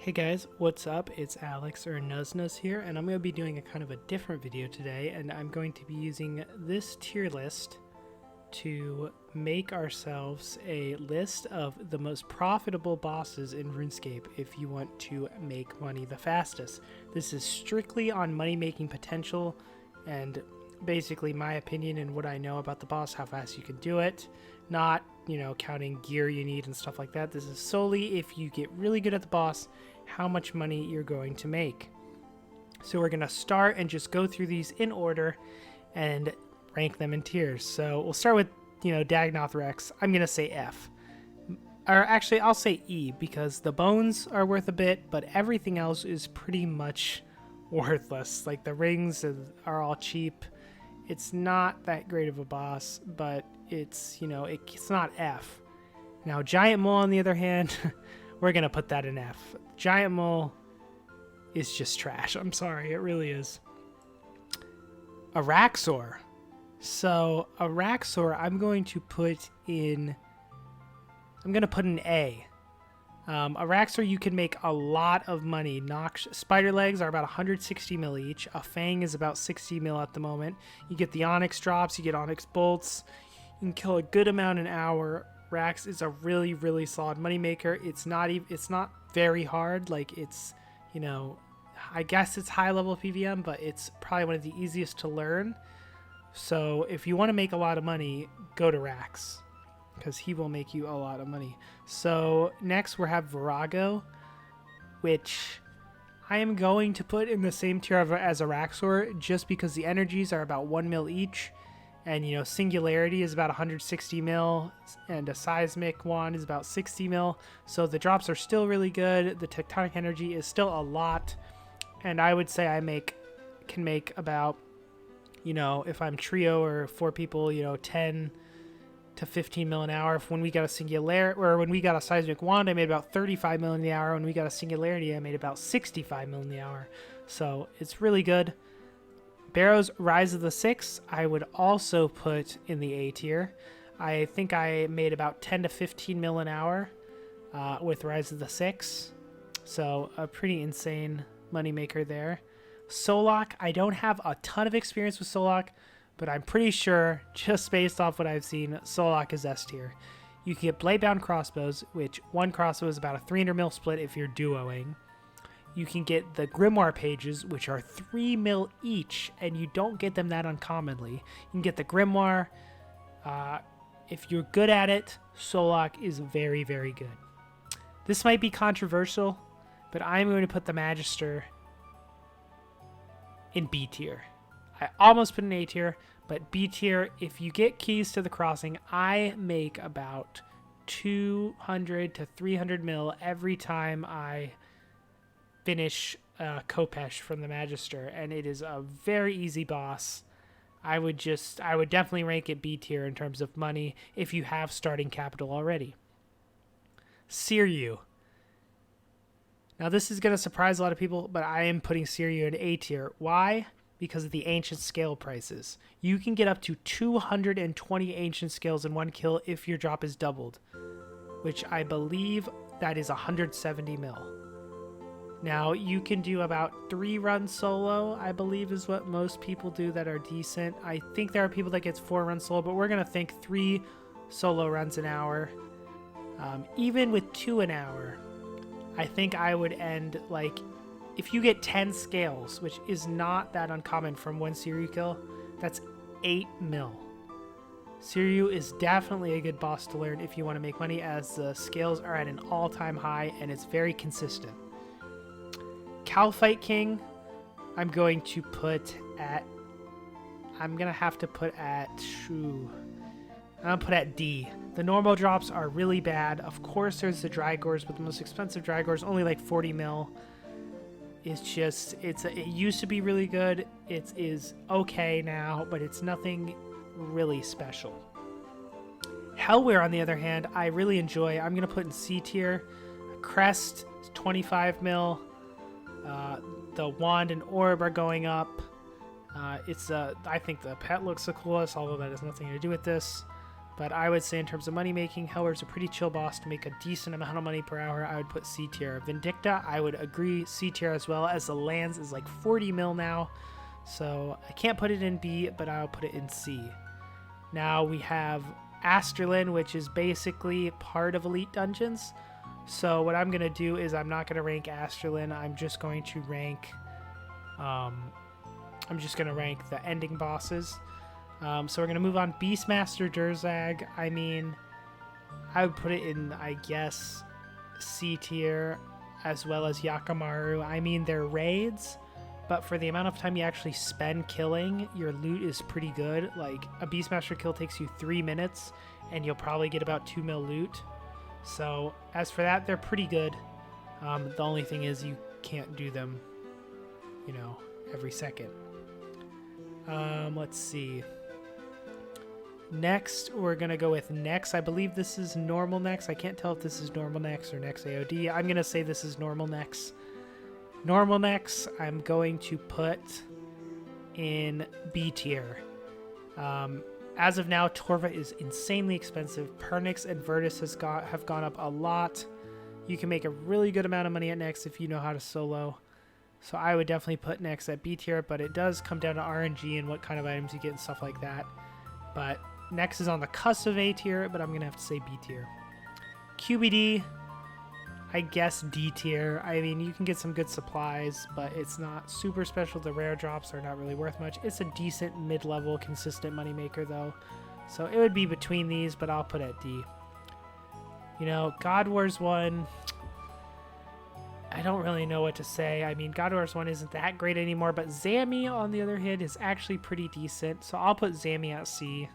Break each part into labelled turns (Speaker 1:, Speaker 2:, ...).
Speaker 1: Hey guys, what's up? It's Alex or Nuznuz here, and I'm going to be doing a kind of a different video today, and I'm going to be using this tier list to make ourselves a list of the most profitable bosses in RuneScape if you want to make money the fastest. This is strictly on money-making potential and basically my opinion and what I know about the boss, how fast you can do it, not, counting gear you need and stuff like that. This is solely if you get really good at the boss, how much money you're going to make. So we're going to start and just go through these in order and rank them in tiers. So we'll start with, Dagnauth Rex. I'm going to say F. Or actually, I'll say E because the bones are worth a bit, but everything else is pretty much worthless. Like the rings are all cheap. It's not that great of a boss, but it's, it's not F. Now, Giant Mole, on the other hand, we're going to put that in F. Giant Mole is just trash. I'm sorry, it really is. Araxor. So, Araxor, I'm going to put in A. Araxor, you can make a lot of money. Spider legs are about 160 mil each. A fang is about 60 mil at the moment. You get the onyx drops, you get onyx bolts. You can kill a good amount an hour. Rax is a really, really solid moneymaker. It's not very hard. Like it's, I guess it's high level PVM, but it's probably one of the easiest to learn. So if you want to make a lot of money, go to Rax, because he will make you a lot of money. So next we have Virago, which I am going to put in the same tier as Araxor just because the energies are about 1 mil each. And, Singularity is about 160 mil, and a Seismic wand is about 60 mil. So the drops are still really good. The Tectonic Energy is still a lot. And I would say I can make about, if I'm trio or 4 people, 10 to 15 mil an hour. When we got a Singularity, or when we got a Seismic wand, I made about 35 mil in the hour. When we got a Singularity, I made about 65 mil in the hour. So it's really good. Barrow's Rise of the Six, I would also put in the A tier. I think I made about 10 to 15 mil an hour with Rise of the Six. So a pretty insane moneymaker there. Solok, I don't have a ton of experience with Solok, but I'm pretty sure, just based off what I've seen, Solok is S tier. You can get Bladebound Crossbows, which one crossbow is about a 300 mil split if you're duoing. You can get the Grimoire pages, which are 3 mil each, and you don't get them that uncommonly. You can get the Grimoire. If you're good at it, Solok is very, very good. This might be controversial, but I'm going to put the Magister in B tier. I almost put in A tier, but B tier, if you get keys to the crossing, I make about 200 to 300 mil every time I finish Khopesh from the Magister, and it is a very easy boss. I would definitely rank it B tier in terms of money if you have starting capital already. Siryu. Now this is going to surprise a lot of people, but I am putting Siryu in A tier. Why? Because of the ancient scale prices. You can get up to 220 ancient scales in one kill if your drop is doubled, which I believe that is 170 mil. Now, you can do about 3 runs solo, I believe is what most people do that are decent. I think there are people that gets 4 runs solo, but we're going to think 3 solo runs an hour. Even with 2 an hour, I think I would end, if you get 10 scales, which is not that uncommon from one Siryu kill, that's 8 mil. Siryu is definitely a good boss to learn if you want to make money, as the scales are at an all-time high, and it's very consistent. Calfight King, I'm going to put at D. The normal drops are really bad. Of course, there's the Drygores, but the most expensive Drygore is only like 40 mil. It used to be really good. It is okay now, but it's nothing really special. Hellware, on the other hand, I really enjoy. I'm going to put in C tier. Crest, 25 mil. The wand and orb are going up. I think the pet looks the coolest, although that has nothing to do with this. But I would say in terms of money making, Hellware's a pretty chill boss to make a decent amount of money per hour. I would put C tier. Vindicta, I would agree, C tier as well, as the lands is like 40 mil now. So I can't put it in B, but I'll put it in C. Now we have Asterlin, which is basically part of Elite Dungeons. So what I'm going to do is I'm not going to rank Asterlin. I'm just going to rank the ending bosses. So we're going to move on. Beastmaster Durzag, I mean, I would put it in, I guess, C tier, as well as Yakamaru. I mean, they're raids, but for the amount of time you actually spend killing, your loot is pretty good. Like, a Beastmaster kill takes you 3 minutes, and you'll probably get about 2 mil loot. So, as for that, they're pretty good. The only thing is you can't do them, you know, every second. Let's see. Next, we're going to go with Nex. I believe this is normal Nex. I can't tell if this is normal Nex or Nex AOD. I'm going to say this is normal Nex. Normal Nex, I'm going to put in B tier. As of now, Torva is insanely expensive. Pernix and Virtus have gone up a lot. You can make a really good amount of money at Nex if you know how to solo. So I would definitely put Nex at B tier, but it does come down to RNG and what kind of items you get and stuff like that. But Nex is on the cusp of A tier, but I'm going to have to say B tier. QBD, I guess D tier. I mean, you can get some good supplies, but it's not super special. The rare drops are not really worth much. It's a decent mid-level, consistent moneymaker, though. So it would be between these, but I'll put it at D. You know, God Wars 1, I don't really know what to say. I mean, God Wars 1 isn't that great anymore, but Zami, on the other hand, is actually pretty decent. So I'll put Zami at C.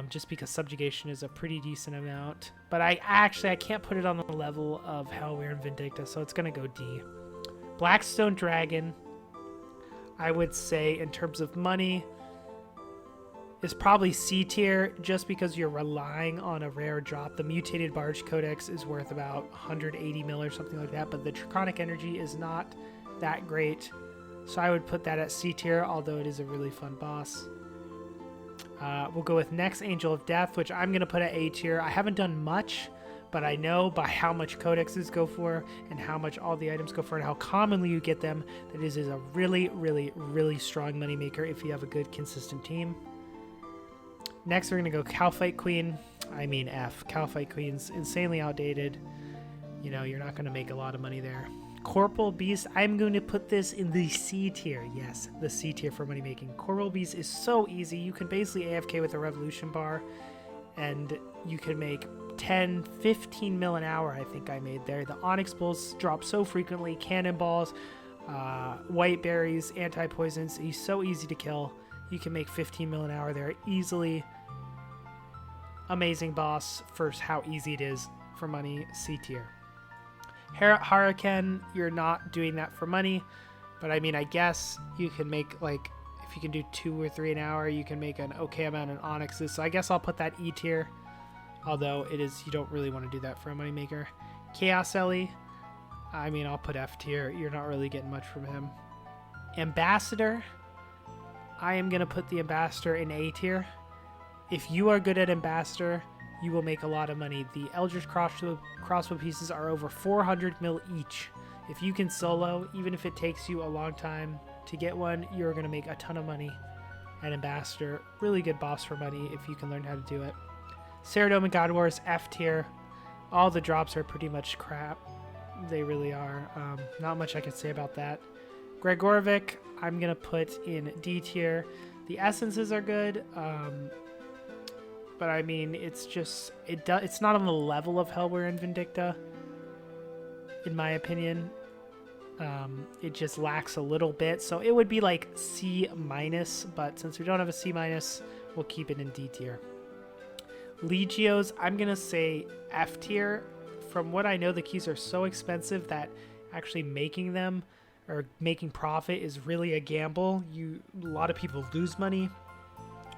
Speaker 1: Just because subjugation is a pretty decent amount. But I can't put it on the level of Hellware and Vindicta, so it's going to go D. Blackstone Dragon, I would say in terms of money, is probably C tier just because you're relying on a rare drop. The Mutated Barge Codex is worth about 180 mil or something like that, but the Draconic Energy is not that great. So I would put that at C tier, although it is a really fun boss. We'll go with Next Angel of Death, which I'm going to put at A tier. I haven't done much, but I know by how much codexes go for and how much all the items go for and how commonly you get them, that this is a really, really, really strong moneymaker if you have a good, consistent team. Next, we're going to go Cowfight Queen. I mean F. Cowfight Queen's insanely outdated. You know, you're not going to make a lot of money there. Corporal Beast, I'm going to put this in the C tier. Yes, the C tier for money making. Corporal Beast is so easy. You can basically AFK with a Revolution bar, and you can make 10, 15 mil an hour, I think I made there. The Onyx Bulls drop so frequently. Cannonballs, White Berries, Anti-Poisons. He's so easy to kill. You can make 15 mil an hour there easily. Amazing boss for how easy it is for money. C tier. Hurricane, you're not doing that for money, but I mean, I guess you can make, like, if you can do 2 or 3 an hour, you can make an okay amount of onyxes. So I guess I'll put that E tier, although it is, you don't really want to do that for a moneymaker. Chaos Ellie, I mean, I'll put F tier. You're not really getting much from him. Ambassador, I am going to put the Ambassador in A tier. If you are good at Ambassador, you will make a lot of money. The Eldritch crossbow pieces are over 400 mil each. If you can solo, even if it takes you a long time to get one, you're going to make a ton of money at Ambassador. Really good boss for money if you can learn how to do it. Ceradome and God Wars, F tier. All the drops are pretty much crap. They really are. Not much I can say about that. Gregorovic, I'm going to put in D tier. The essences are good. But I mean, it's just, it's not on the level of Hellware and Vindicta, in my opinion. It just lacks a little bit. So it would be like C-, but since we don't have a C-, we'll keep it in D tier. Legios, I'm going to say F tier. From what I know, the keys are so expensive that actually making them or making profit is really a gamble. A lot of people lose money.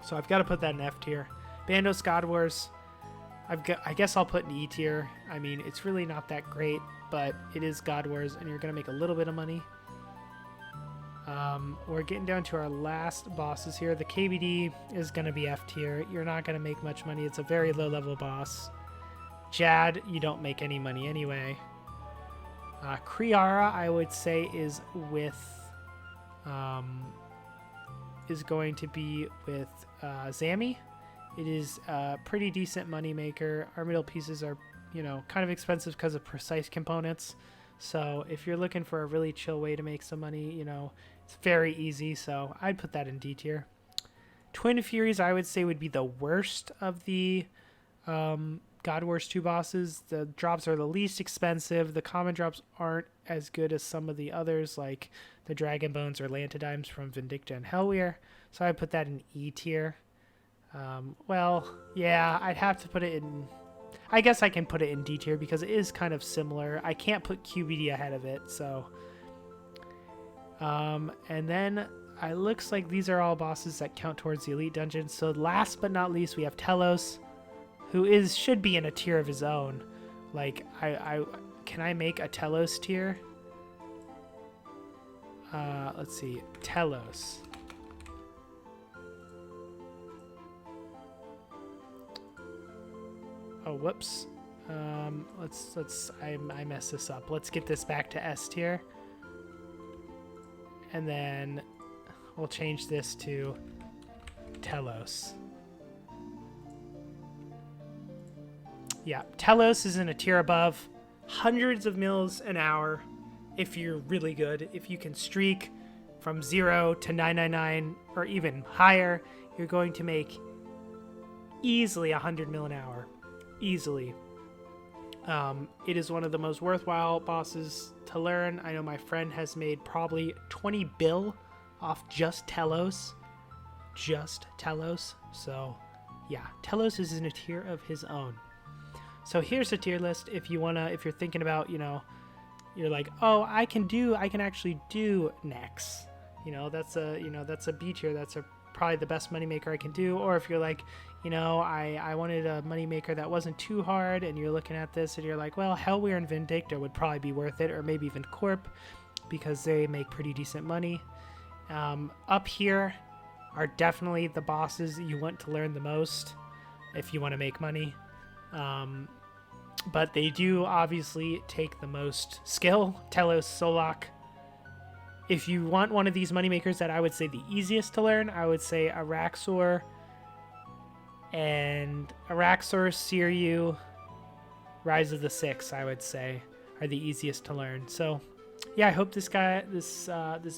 Speaker 1: So I've got to put that in F tier. Bandos God Wars, I guess I'll put in E tier. I mean, it's really not that great, but it is God Wars, and you're going to make a little bit of money. We're getting down to our last bosses here. The KBD is going to be F tier. You're not going to make much money. It's a very low level boss. Jad, you don't make any money anyway. Kriara, I would say, is going to be with Zami. It is a pretty decent money maker. Our middle pieces are, you know, kind of expensive because of precise components. So if you're looking for a really chill way to make some money, you know, it's very easy. So I'd put that in D tier. Twin Furies, I would say, would be the worst of the God Wars 2 bosses. The drops are the least expensive. The common drops aren't as good as some of the others, like the Dragon Bones or Lantidimes from Vindicta and Hellweir. So I put that in E tier. Well, yeah, I'd have to put it in... I guess I can put it in D tier because it is kind of similar. I can't put QBD ahead of it, so... and then it looks like these are all bosses that count towards the Elite Dungeon. So last but not least, we have Telos, who should be in a tier of his own. Like, can I make a Telos tier? Let's see, Telos. Oh, whoops. I messed this up. Let's get this back to S tier. And then we'll change this to Telos. Yeah, Telos is in a tier above. Hundreds of mils an hour if you're really good. If you can streak from 0 to 999 or even higher, you're going to make easily 100 mil an hour. Easily. It is one of the most worthwhile bosses to learn. I know my friend has made probably 20 bill off just Telos. Just Telos. So yeah, Telos is in a tier of his own. So here's a tier list if you're thinking about, you know, you're like, oh, I can actually do Nex. You know, that's a B tier. That's probably the best moneymaker I can do. Or if you're like, you know, I wanted a moneymaker that wasn't too hard, and you're looking at this and you're like, well, Hellweir and Vindicta would probably be worth it, or maybe even Corp, because they make pretty decent money. Up here are definitely the bosses that you want to learn the most if you want to make money. But they do obviously take the most skill. Telos, Solak. If you want one of these moneymakers that I would say the easiest to learn, I would say Araxor, Siryu, Rise of the Six, I would say, are the easiest to learn. So yeah, I hope this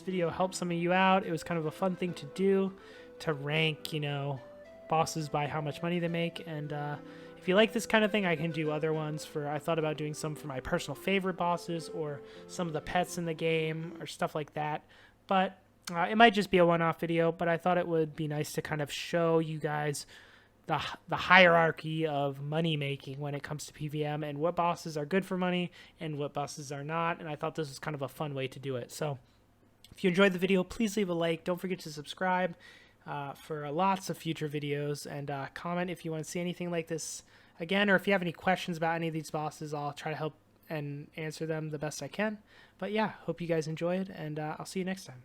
Speaker 1: video helped some of you out. It was kind of a fun thing to do, to rank, you know, bosses by how much money they make. And if you like this kind of thing, I can do other ones. I thought about doing some for my personal favorite bosses, or some of the pets in the game, or stuff like that. But it might just be a one-off video, but I thought it would be nice to kind of show you guys the hierarchy of money making when it comes to PVM, and what bosses are good for money and what bosses are not. And I thought this was kind of a fun way to do it. So if you enjoyed the video, please leave a like. Don't forget to subscribe for lots of future videos, and comment if you want to see anything like this again, or if you have any questions about any of these bosses. I'll try to help and answer them the best I can. But yeah, hope you guys enjoyed, and I'll see you next time.